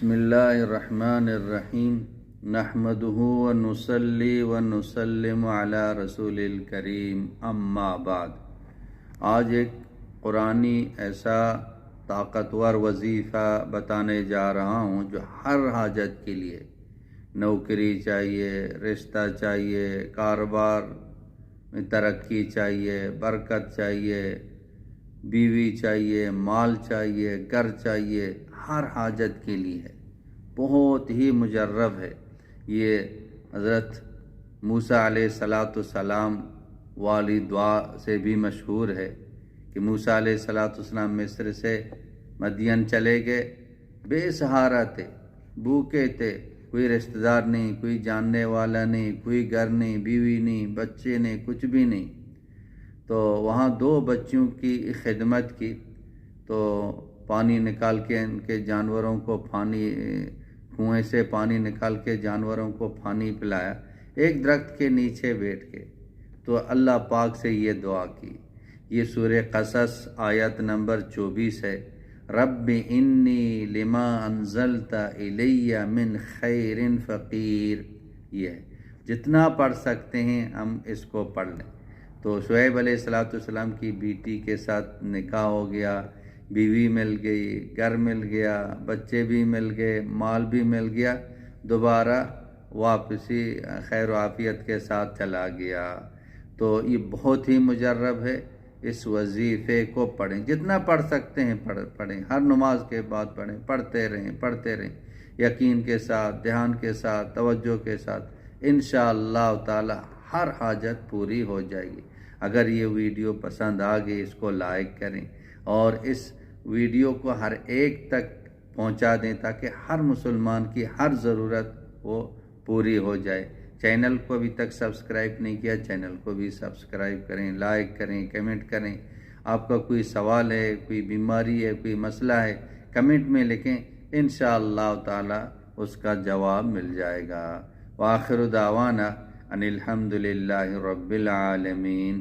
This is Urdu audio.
بسم اللہ الرحمن الرحیم نحمدہ ونصلی ونسلم علی رسول الکریم اما بعد۔ آج ایک قرآنی ایسا طاقتور وظیفہ بتانے جا رہا ہوں جو ہر حاجت کے لیے، نوکری چاہیے، رشتہ چاہیے، کاروبار میں ترقی چاہیے، برکت چاہیے، بیوی چاہیے، مال چاہیے، گھر چاہیے، ہر حاجت کے لیے ہے، بہت ہی مجرب ہے۔ یہ حضرت موسیٰ علیہ السلام والی دعا سے بھی مشہور ہے کہ موسیٰ علیہ السلام مصر سے مدین چلے گئے، بے سہارا تھے، بھوکے تھے، کوئی رشتہ دار نہیں، کوئی جاننے والا نہیں، کوئی گھر نہیں، بیوی نہیں، بچے نہیں، کچھ بھی نہیں۔ تو وہاں 2 بچیوں کی خدمت کی، تو پانی نکال کے ان کے جانوروں کو کنویں سے پانی نکال کے جانوروں کو پانی پلایا، ایک درخت کے نیچے بیٹھ کے۔ تو اللہ پاک سے یہ دعا کی، یہ سورہ قصص آیت نمبر 24 ہے۔ رب انی لما انزلت الی من خیر فقیر۔ یہ ہے، جتنا پڑھ سکتے ہیں ہم اس کو پڑھ لیں۔ تو شعیب علیہ السلام کی بیٹی کے ساتھ نکاح ہو گیا، بیوی مل گئی، گھر مل گیا، بچے بھی مل گئے، مال بھی مل گیا، دوبارہ واپسی خیر و عافیت کے ساتھ چلا گیا۔ تو یہ بہت ہی مجرب ہے، اس وظیفے کو پڑھیں، جتنا پڑھ سکتے ہیں پڑھیں، ہر نماز کے بعد پڑھیں، پڑھتے رہیں، یقین کے ساتھ، دھیان کے ساتھ، توجہ کے ساتھ، انشاءاللہ تعالی ہر حاجت پوری ہو جائے گی۔ اگر یہ ویڈیو پسند آ گئی اس کو لائک کریں اور اس ویڈیو کو ہر ایک تک پہنچا دیں تاکہ ہر مسلمان کی ہر ضرورت وہ پوری ہو جائے۔ چینل کو ابھی تک سبسکرائب نہیں کیا، چینل کو بھی سبسکرائب کریں، لائک کریں، کمنٹ کریں۔ آپ کا کوئی سوال ہے، کوئی بیماری ہے، کوئی مسئلہ ہے، کمنٹ میں لکھیں، انشاءاللہ تعالی اس کا جواب مل جائے گا۔ وآخر دعوانا ان الحمدللہ رب العالمین۔